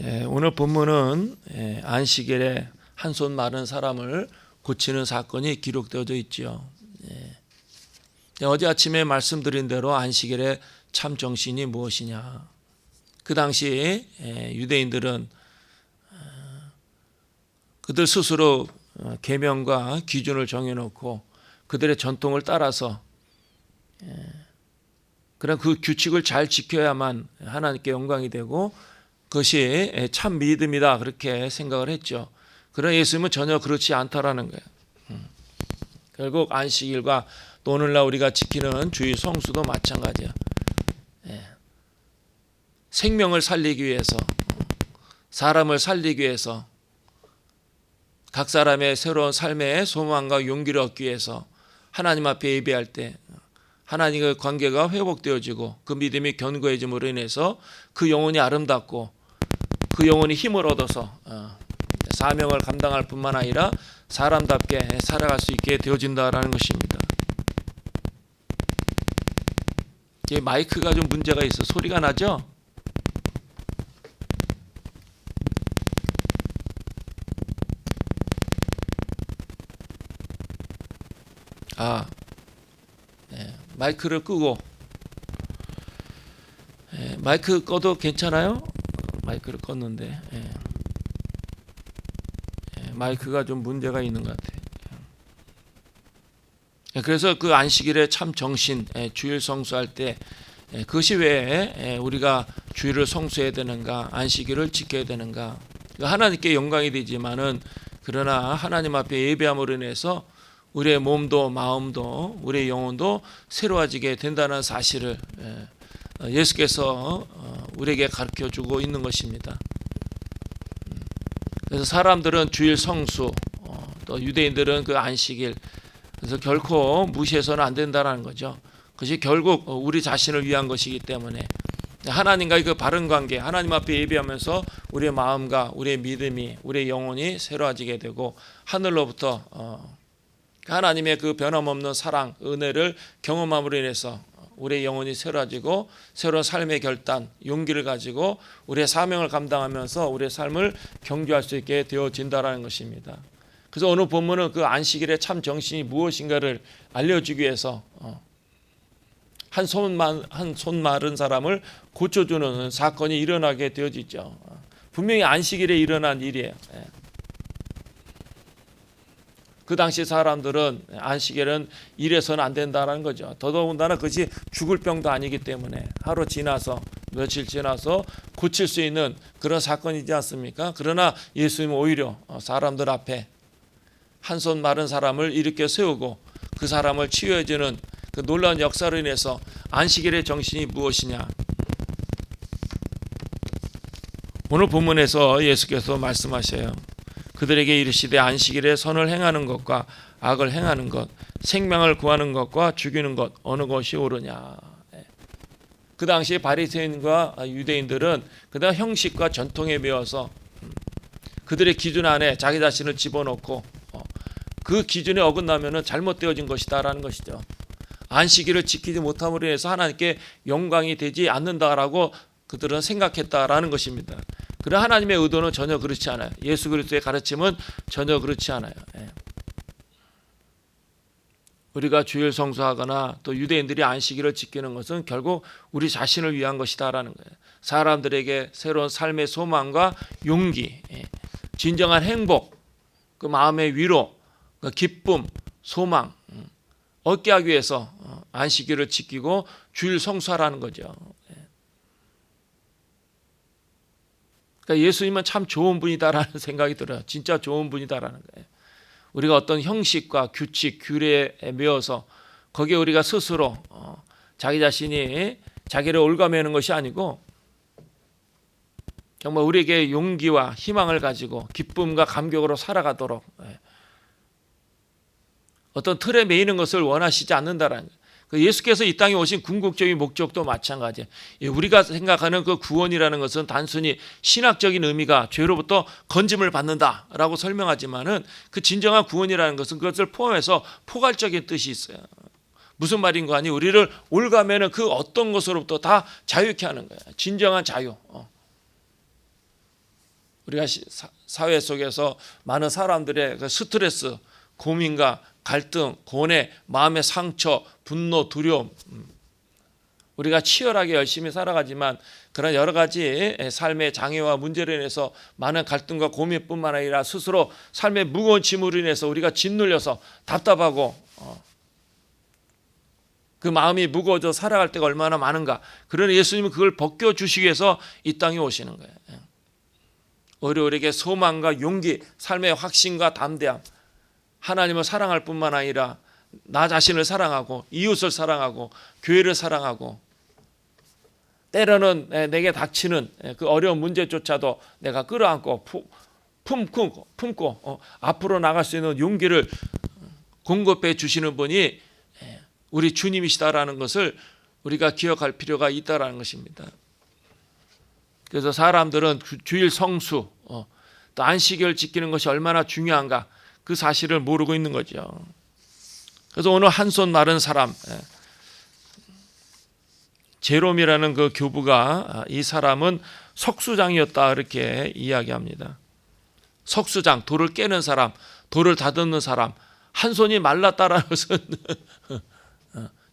오늘 본문은 안식일에 한 손 마른 사람을 고치는 사건이 기록되어져 있지요. 어제 아침에 말씀드린 대로 안식일의 참 정신이 무엇이냐. 그 당시 유대인들은 그들 스스로 계명과 기준을 정해놓고 그들의 전통을 따라서 그런 그 규칙을 잘 지켜야만 하나님께 영광이 되고 그것이 참 믿음이다 그렇게 생각을 했죠. 그러나 예수님은 전혀 그렇지 않다라는 거예요. 결국 안식일과 또 오늘날 우리가 지키는 주일 성수도 마찬가지야. 생명을 살리기 위해서, 사람을 살리기 위해서, 각 사람의 새로운 삶의 소망과 용기를 얻기 위해서 하나님 앞에 예배할 때 하나님과의 관계가 회복되어지고 그 믿음이 견고해짐으로 인해서 그 영혼이 아름답고 그 영혼이 힘을 얻어서 사명을 감당할 뿐만 아니라 사람답게 살아갈 수 있게 되어진다라는 것입니다. 마이크가 좀 문제가 있어. 소리가 나죠? 마이크를 끄고 마이크 꺼도 괜찮아요? 마이크를 껐는데 마이크가 좀 문제가 있는 것 같아요. 그래서 그 안식일의 참 정신, 주일 성수할 때 그것이 왜 우리가 주일을 성수해야 되는가, 안식일을 지켜야 되는가. 하나님께 영광이 되지만은 그러나 하나님 앞에 예배함으로 인해서 우리의 몸도 마음도 우리의 영혼도 새로워지게 된다는 사실을 예수께서 우리에게 가르쳐주고 있는 것입니다. 그래서 사람들은 주일 성수, 또 유대인들은 그 안식일, 그래서 결코 무시해서는 안 된다는 거죠. 그것이 결국 우리 자신을 위한 것이기 때문에 하나님과의 그 바른 관계, 하나님 앞에 예배하면서 우리의 마음과 우리의 믿음이, 우리의 영혼이 새로워지게 되고 하늘로부터 하나님의 그 변함없는 사랑, 은혜를 경험함으로 인해서 우리의 영혼이 새로워지고 새로운 삶의 결단, 용기를 가지고 우리의 사명을 감당하면서 우리의 삶을 경주할 수 있게 되어진다라는 것입니다. 그래서 오늘 본문은 그 안식일의 참 정신이 무엇인가를 알려주기 위해서 한 손 마른 사람을 고쳐주는 사건이 일어나게 되어지죠. 분명히 안식일에 일어난 일이에요. 그 당시 사람들은 안식일은 일해서는 안 된다는 거죠. 더더군다나 그것이 죽을 병도 아니기 때문에 하루 지나서 며칠 지나서 고칠 수 있는 그런 사건이지 않습니까? 그러나 예수님은 오히려 사람들 앞에 한 손 마른 사람을 일으켜 세우고 그 사람을 치유해주는 그 놀라운 역사로 인해서 안식일의 정신이 무엇이냐. 오늘 본문에서 예수께서 말씀하셔요. 그들에게 이르시되 안식일에 선을 행하는 것과 악을 행하는 것, 생명을 구하는 것과 죽이는 것 어느 것이 옳으냐. 그 당시 바리새인과 유대인들은 그다음 형식과 전통에 매어서 그들의 기준 안에 자기 자신을 집어넣고 그 기준에 어긋나면은 잘못되어진 것이다라는 것이죠. 안식일을 지키지 못함으로 인해서 하나님께 영광이 되지 않는다라고 그들은 생각했다라는 것입니다. 그러나 하나님의 의도는 전혀 그렇지 않아요. 예수 그리스도의 가르침은 전혀 그렇지 않아요. 우리가 주일 성수하거나 또 유대인들이 안식일을 지키는 것은 결국 우리 자신을 위한 것이다라는 거예요. 사람들에게 새로운 삶의 소망과 용기, 진정한 행복, 그 마음의 위로, 그 기쁨, 소망 얻게 하기 위해서 안식일을 지키고 주일 성수하라는 거죠. 그러니까 예수님은 참 좋은 분이다라는 생각이 들어요. 진짜 좋은 분이다라는 거예요. 우리가 어떤 형식과 규칙, 규례에 매어서 거기에 우리가 스스로 자기 자신이 자기를 올가매는 것이 아니고 정말 우리에게 용기와 희망을 가지고 기쁨과 감격으로 살아가도록 어떤 틀에 매이는 것을 원하시지 않는다라는 거예요. 예수께서 이 땅에 오신 궁극적인 목적도 마찬가지예요. 우리가 생각하는 그 구원이라는 것은 단순히 신학적인 의미가 죄로부터 건짐을 받는다라고 설명하지만은 그 진정한 구원이라는 것은 그것을 포함해서 포괄적인 뜻이 있어요. 무슨 말인가 하니 우리를 올가매는 그 어떤 것으로부터 다 자유케 하는 거예요. 진정한 자유. 우리가 사회 속에서 많은 사람들의 그 스트레스, 고민과 갈등, 고뇌, 마음의 상처, 분노, 두려움, 우리가 치열하게 열심히 살아가지만 그런 여러 가지 삶의 장애와 문제로 인해서 많은 갈등과 고민뿐만 아니라 스스로 삶의 무거운 짐으로 인해서 우리가 짓눌려서 답답하고 그 마음이 무거워져 살아갈 때가 얼마나 많은가. 그러나 예수님은 그걸 벗겨주시기 위해서 이 땅에 오시는 거예요. 우리에게 소망과 용기, 삶의 확신과 담대함, 하나님을 사랑할 뿐만 아니라 나 자신을 사랑하고 이웃을 사랑하고 교회를 사랑하고 때로는 내게 닥치는 그 어려운 문제조차도 내가 끌어안고 품고 앞으로 나갈 수 있는 용기를 공급해 주시는 분이 우리 주님이시다라는 것을 우리가 기억할 필요가 있다라는 것입니다. 그래서 사람들은 주일 성수 또 안식일을 지키는 것이 얼마나 중요한가 그 사실을 모르고 있는 거죠. 그래서 오늘 한 손 마른 사람 제롬이라는 그 교부가 이 사람은 석수장이었다 이렇게 이야기합니다. 석수장, 돌을 깨는 사람, 돌을 다듬는 사람, 한 손이 말랐다라는 것은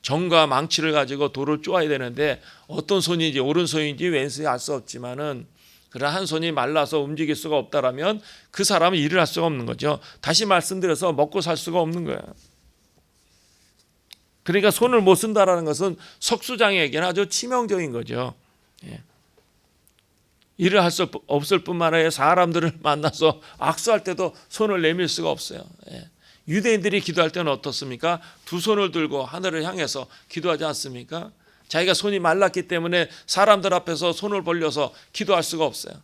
정과 망치를 가지고 돌을 쪼아야 되는데 어떤 손인지 오른손인지 왼손인지 알 수 없지만은 그런 한 손이 말라서 움직일 수가 없다라면 그 사람은 일을 할 수가 없는 거죠. 다시 말씀드려서 먹고 살 수가 없는 거예요. 그러니까 손을 못 쓴다라는 것은 석수장에게는 아주 치명적인 거죠. 일을 할 수 없을 뿐만 아니라 사람들을 만나서 악수할 때도 손을 내밀 수가 없어요. 유대인들이 기도할 때는 어떻습니까? 두 손을 들고 하늘을 향해서 기도하지 않습니까? 자기가 손이 말랐기 때문에 사람들 앞에서 손을 벌려서 기도할 수가 없어요.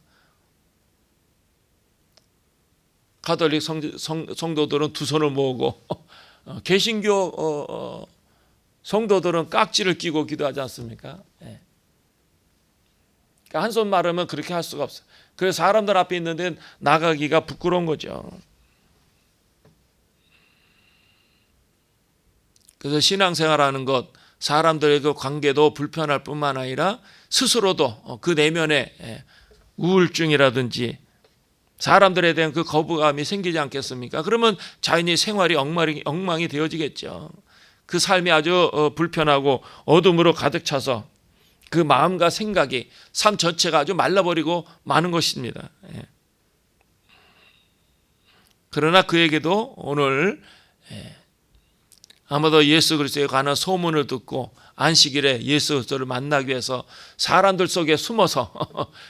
가톨릭 성도들은 두 손을 모으고 개신교 성도들은 깍지를 끼고 기도하지 않습니까? 그러니까 한 손 마르면 그렇게 할 수가 없어요. 그래서 사람들 앞에 있는 데는 나가기가 부끄러운 거죠. 그래서 신앙생활하는 것, 사람들의 그 관계도 불편할 뿐만 아니라 스스로도 그 내면에 우울증이라든지 사람들에 대한 그 거부감이 생기지 않겠습니까? 그러면 자연히 생활이 엉망이 되어지겠죠. 그 삶이 아주 불편하고 어둠으로 가득 차서 그 마음과 생각이 삶 전체가 아주 말라버리고 마는 것입니다. 그러나 그에게도 오늘 아마도 예수 그리스도에 관한 소문을 듣고 안식일에 예수 그리스도를 만나기 위해서 사람들 속에 숨어서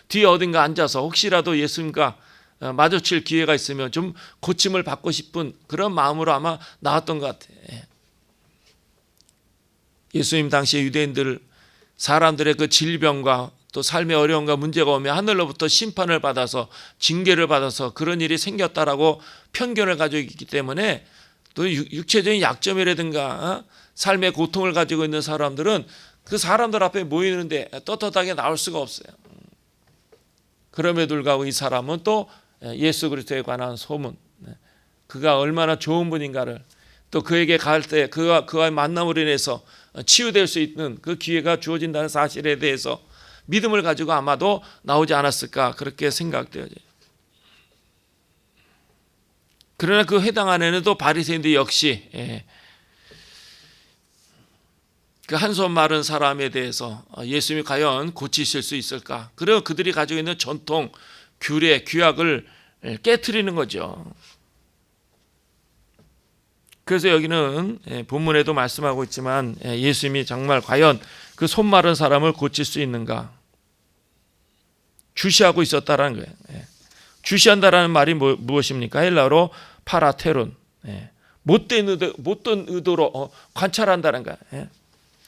뒤에 어딘가 앉아서 혹시라도 예수님과 마주칠 기회가 있으면 좀 고침을 받고 싶은 그런 마음으로 아마 나왔던 것 같아요. 예수님 당시에 유대인들 사람들의 그 질병과 또 삶의 어려움과 문제가 오면 하늘로부터 심판을 받아서 징계를 받아서 그런 일이 생겼다라고 편견을 가지고 있기 때문에 또 육체적인 약점이라든가 삶의 고통을 가지고 있는 사람들은 그 사람들 앞에 모이는데 떳떳하게 나올 수가 없어요. 그럼에도 불구하고 이 사람은 또 예수 그리스도에 관한 소문, 그가 얼마나 좋은 분인가를 또 그에게 갈 때 그와의 만남으로 인해서 치유될 수 있는 그 기회가 주어진다는 사실에 대해서 믿음을 가지고 아마도 나오지 않았을까 그렇게 생각되어져요. 그러나 그 해당 안에는 또 바리새인들 역시 그 한 손 마른 사람에 대해서 예수님이 과연 고치실 수 있을까? 그리고 그들이 가지고 있는 전통, 규례, 규약을 깨트리는 거죠. 그래서 여기는 본문에도 말씀하고 있지만 예수님이 정말 과연 그 손 마른 사람을 고칠 수 있는가 주시하고 있었다라는 거예요. 주시한다라는 말이 무엇입니까? 헬라어로 파라테론, 못된 의도로 관찰한다는 거예요.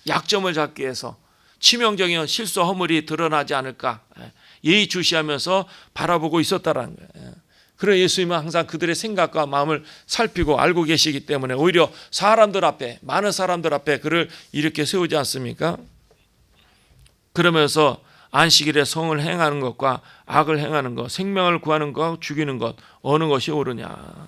약점을 잡기 위해서 치명적인 실수 허물이 드러나지 않을까 예의주시하면서 바라보고 있었다라는 거예요. 그런 예수님은 항상 그들의 생각과 마음을 살피고 알고 계시기 때문에 오히려 사람들 앞에 많은 사람들 앞에 그를 이렇게 세우지 않습니까? 그러면서 안식일에 성을 행하는 것과 악을 행하는 것, 생명을 구하는 것, 죽이는 것 어느 것이 옳으냐.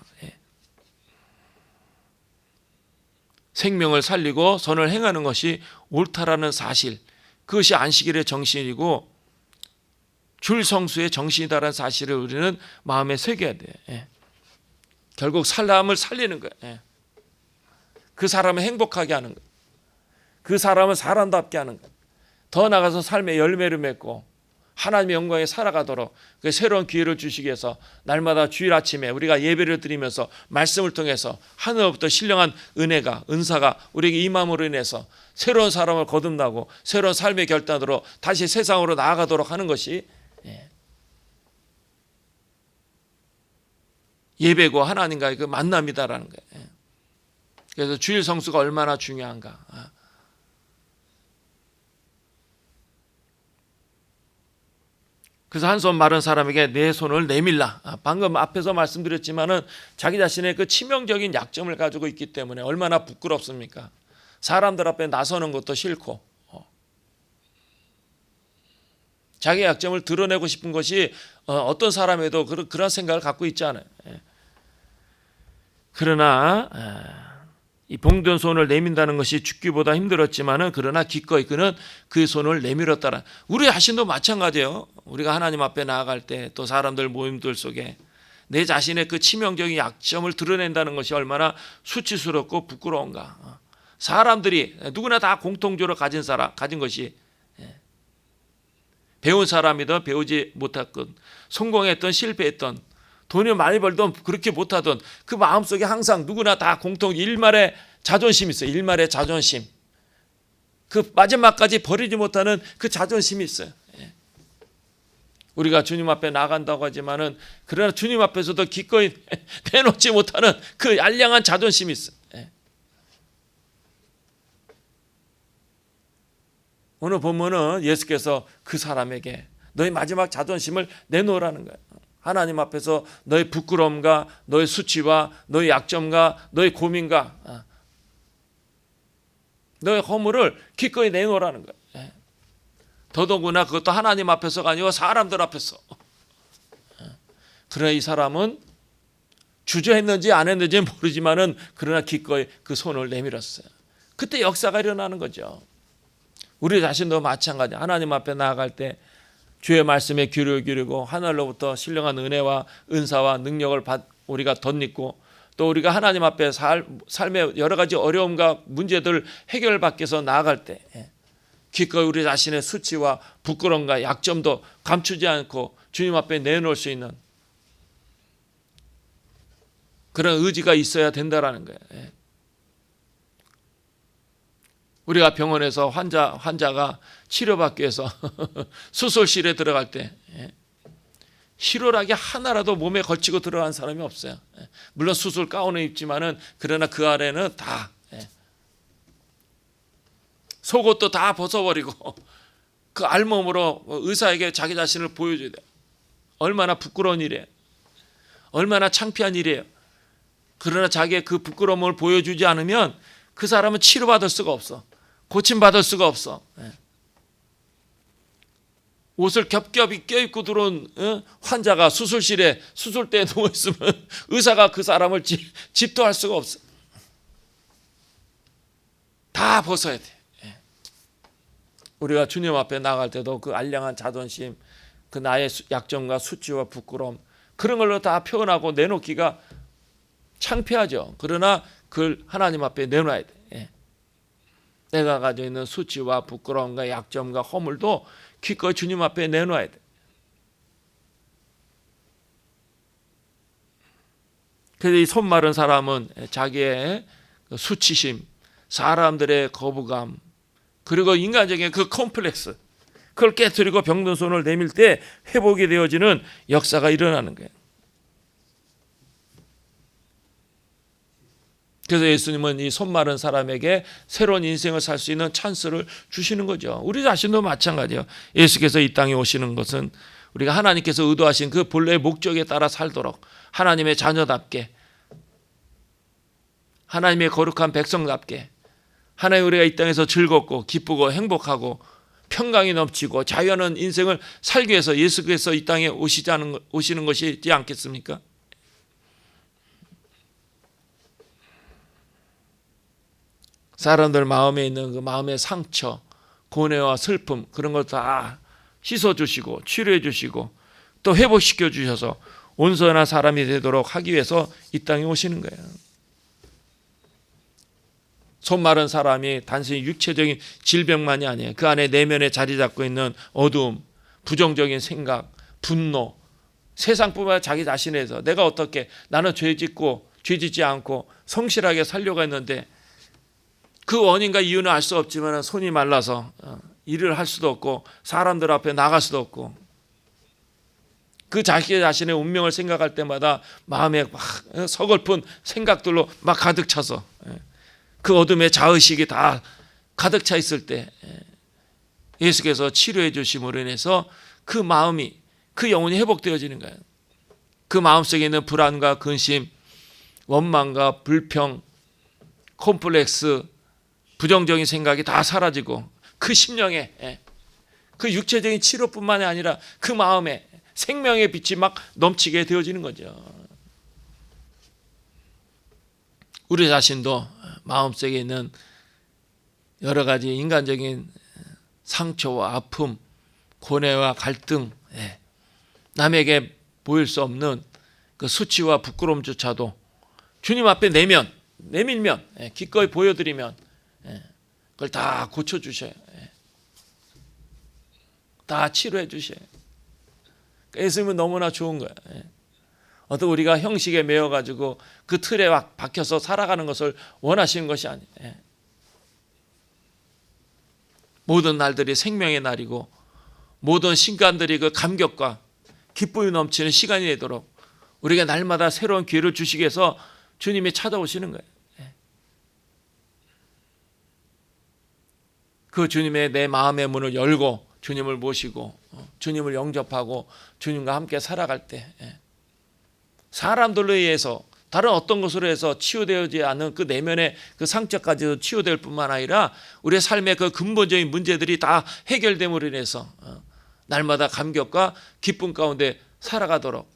생명을 살리고 선을 행하는 것이 옳다라는 사실, 그것이 안식일의 정신이고 주일 성수의 정신이다라는 사실을 우리는 마음에 새겨야 돼. 예. 결국 사람을 살리는 거야. 예. 그 사람을 행복하게 하는 거야. 그 사람을 사람답게 하는 거야. 더 나아가서 삶의 열매를 맺고 하나님의 영광에 살아가도록 그 새로운 기회를 주시기 위해서 날마다 주일 아침에 우리가 예배를 드리면서 말씀을 통해서 하늘로부터 신령한 은혜가 은사가 우리에게 임함으로 인해서 새로운 사람을 거듭나고 새로운 삶의 결단으로 다시 세상으로 나아가도록 하는 것이 예배고 하나님과의 그 만남이다라는 거예요. 그래서 주일 성수가 얼마나 중요한가. 그래서 한 손 마른 사람에게 내 손을 내밀라. 방금 앞에서 말씀드렸지만은 자기 자신의 그 치명적인 약점을 가지고 있기 때문에 얼마나 부끄럽습니까? 사람들 앞에 나서는 것도 싫고 자기 약점을 드러내고 싶은 것이 어떤 사람에도 그런 생각을 갖고 있지 않아요. 그러나 이 봉든 손을 내민다는 것이 죽기보다 힘들었지만은 그러나 기꺼이 그는 그 손을 내밀었다라. 우리 자신도 마찬가지예요. 우리가 하나님 앞에 나아갈 때 또 사람들 모임들 속에 내 자신의 그 치명적인 약점을 드러낸다는 것이 얼마나 수치스럽고 부끄러운가. 사람들이 누구나 다 공통적으로 가진 것이 배운 사람이든 배우지 못했건 성공했던 실패했던 돈을 많이 벌던 그렇게 못하던 그 마음속에 항상 누구나 다 공통 일말의 자존심이 있어요. 일말의 자존심. 그 마지막까지 버리지 못하는 그 자존심이 있어요. 우리가 주님 앞에 나간다고 하지만은 그러나 주님 앞에서도 기꺼이 내놓지 못하는 그 알량한 자존심이 있어요. 오늘 보면은 예수께서 그 사람에게 너희 마지막 자존심을 내놓으라는 거예요. 하나님 앞에서 너의 부끄러움과 너의 수치와 너의 약점과 너의 고민과 너의 허물을 기꺼이 내놓으라는 거예요. 더더구나 그것도 하나님 앞에서가 아니고 사람들 앞에서. 그러나 이 사람은 주저했는지 안 했는지는 모르지만은 그러나 기꺼이 그 손을 내밀었어요. 그때 역사가 일어나는 거죠. 우리 자신도 마찬가지. 하나님 앞에 나아갈 때 주의 말씀에 귀를 기울이고 하늘로부터 신령한 은혜와 은사와 능력을 우리가 덧입고 또 우리가 하나님 앞에 삶의 여러 가지 어려움과 문제들을 해결받기 위해서 나아갈 때 기꺼이 우리 자신의 수치와 부끄러움과 약점도 감추지 않고 주님 앞에 내놓을 수 있는 그런 의지가 있어야 된다라는 거예요. 우리가 병원에서 환자가 치료받기 위해서 수술실에 들어갈 때 희로락이 하나라도 몸에 걸치고 들어간 사람이 없어요. 물론 수술 가운을 입지만은 그러나 그 아래는 다 속옷도 다 벗어버리고 그 알몸으로 의사에게 자기 자신을 보여줘야 돼요. 얼마나 부끄러운 일이에요. 얼마나 창피한 일이에요. 그러나 자기의 그 부끄러움을 보여주지 않으면 그 사람은 치료받을 수가 없어. 고침받을 수가 없어. 옷을 겹겹이 껴입고 들어온 환자가 수술실에 수술대에 누워있으면 의사가 그 사람을 집도할 수가 없어. 다 벗어야 돼. 우리가 주님 앞에 나갈 때도 그 알량한 자존심, 그 나의 약점과 수치와 부끄러움 그런 걸로 다 표현하고 내놓기가 창피하죠. 그러나 그걸 하나님 앞에 내놔야 돼. 내가 가지고 있는 수치와 부끄러움과 약점과 허물도 기꺼이 주님 앞에 내놔야 돼. 그래서 이 손 마른 사람은 자기의 수치심, 사람들의 거부감, 그리고 인간적인 그 컴플렉스, 그걸 깨뜨리고 병든 손을 내밀 때 회복이 되어지는 역사가 일어나는 거예요. 그래서 예수님은 이 손 마른 사람에게 새로운 인생을 살 수 있는 찬스를 주시는 거죠. 우리 자신도 마찬가지예요. 예수께서 이 땅에 오시는 것은 우리가 하나님께서 의도하신 그 본래의 목적에 따라 살도록 하나님의 자녀답게 하나님의 거룩한 백성답게 하나님 우리가 이 땅에서 즐겁고 기쁘고 행복하고 평강이 넘치고 자유하는 인생을 살기 위해서 예수께서 이 땅에 오시는 것이지 않겠습니까? 사람들 마음에 있는 그 마음의 상처, 고뇌와 슬픔 그런 걸 다 씻어주시고 치료해 주시고 또 회복시켜 주셔서 온전한 사람이 되도록 하기 위해서 이 땅에 오시는 거예요. 손 마른 사람이 단순히 육체적인 질병만이 아니에요. 그 안에 내면에 자리 잡고 있는 어두움, 부정적인 생각, 분노, 세상뿐만 아니라 자기 자신에서 내가 어떻게 나는 죄 짓지 않고 성실하게 살려고 했는데 그 원인과 이유는 알 수 없지만 손이 말라서 일을 할 수도 없고 사람들 앞에 나갈 수도 없고 그 자기 자신의 운명을 생각할 때마다 마음에 막 서글픈 생각들로 막 가득 차서 그 어둠의 자의식이 다 가득 차 있을 때 예수께서 치료해 주심으로 인해서 그 마음이 그 영혼이 회복되어지는 거예요. 그 마음속에 있는 불안과 근심, 원망과 불평, 콤플렉스, 부정적인 생각이 다 사라지고 그 심령에 그 육체적인 치료뿐만이 아니라 그 마음에 생명의 빛이 막 넘치게 되어지는 거죠. 우리 자신도 마음속에 있는 여러 가지 인간적인 상처와 아픔, 고뇌와 갈등, 남에게 보일 수 없는 그 수치와 부끄러움조차도 주님 앞에 내밀면 기꺼이 보여드리면 그걸 다 고쳐주셔요. 다 치료해 주셔요. 예수님은 너무나 좋은 거예요. 어떤 우리가 형식에 매여가지고 그 틀에 박혀서 살아가는 것을 원하시는 것이 아니에요. 모든 날들이 생명의 날이고 모든 순간들이 그 감격과 기쁨이 넘치는 시간이 되도록 우리가 날마다 새로운 기회를 주시기 위해서 주님이 찾아오시는 거예요. 그 주님의 내 마음의 문을 열고 주님을 모시고 주님을 영접하고 주님과 함께 살아갈 때 사람들로 의해서 다른 어떤 것으로 해서 치유되지 않은 그 내면의 그 상처까지도 치유될 뿐만 아니라 우리의 삶의 그 근본적인 문제들이 다 해결됨으로 인해서 날마다 감격과 기쁨 가운데 살아가도록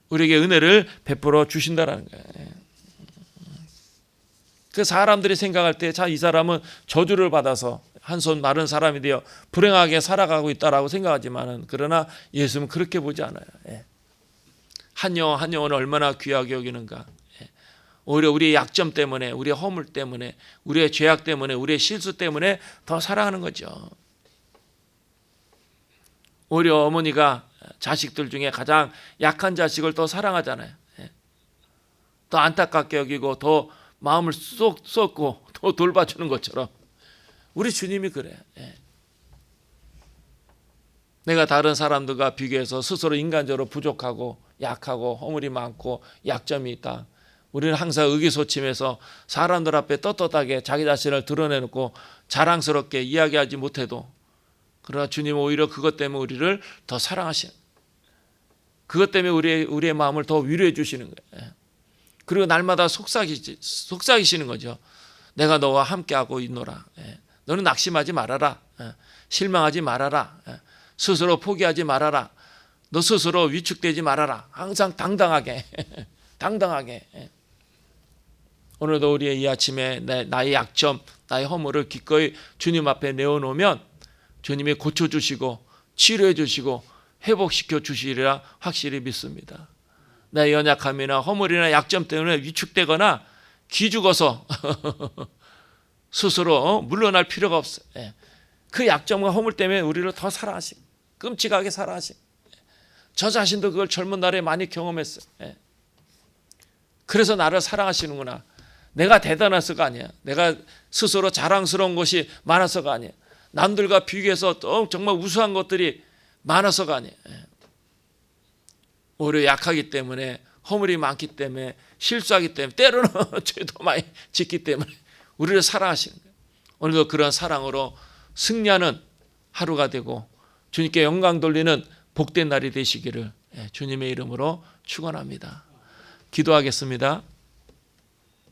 우리에게 은혜를 베풀어 주신다라는 거예요. 그 사람들이 생각할 때 자, 이 사람은 저주를 받아서 한 손 마른 사람이 되어 불행하게 살아가고 있다라고 생각하지만은 그러나 예수는 그렇게 보지 않아요. 한 영혼 한 영혼을 얼마나 귀하게 여기는가. 오히려 우리의 약점 때문에, 우리의 허물 때문에, 우리의 죄악 때문에, 우리의 실수 때문에 더 사랑하는 거죠. 오히려 어머니가 자식들 중에 가장 약한 자식을 더 사랑하잖아요. 더 안타깝게 여기고 더 마음을 쏟고 더 돌봐주는 것처럼 우리 주님이 그래요. 내가 다른 사람들과 비교해서 스스로 인간적으로 부족하고 약하고 허물이 많고 약점이 있다. 우리는 항상 의기소침해서 사람들 앞에 떳떳하게 자기 자신을 드러내놓고 자랑스럽게 이야기하지 못해도 그러나 주님은 오히려 그것 때문에 우리를 더 사랑하시는, 그것 때문에 우리의 마음을 더 위로해 주시는 거예요. 그리고 날마다 속삭이시는 거죠. 내가 너와 함께하고 있노라. 너는 낙심하지 말아라. 실망하지 말아라. 스스로 포기하지 말아라. 너 스스로 위축되지 말아라. 항상 당당하게 오늘도 우리의 이 아침에 나의 약점, 나의 허물을 기꺼이 주님 앞에 내어놓으면 주님이 고쳐주시고 치료해 주시고 회복시켜 주시리라 확실히 믿습니다. 내 연약함이나 허물이나 약점 때문에 위축되거나 기죽어서 스스로 물러날 필요가 없어요. 그 약점과 허물 때문에 우리를 더 사랑하시고 끔찍하게 사랑하시고 저 자신도 그걸 젊은 날에 많이 경험했어요. 그래서 나를 사랑하시는구나. 내가 대단해서가 아니야. 내가 스스로 자랑스러운 것이 많아서가 아니야. 남들과 비교해서 또 정말 우수한 것들이 많아서가 아니야. 오히려 약하기 때문에, 허물이 많기 때문에, 실수하기 때문에, 때로는 죄도 많이 짓기 때문에 우리를 사랑하시는 거예요. 오늘도 그런 사랑으로 승리하는 하루가 되고 주님께 영광 돌리는 복된 날이 되시기를 주님의 이름으로 축원합니다. 기도하겠습니다.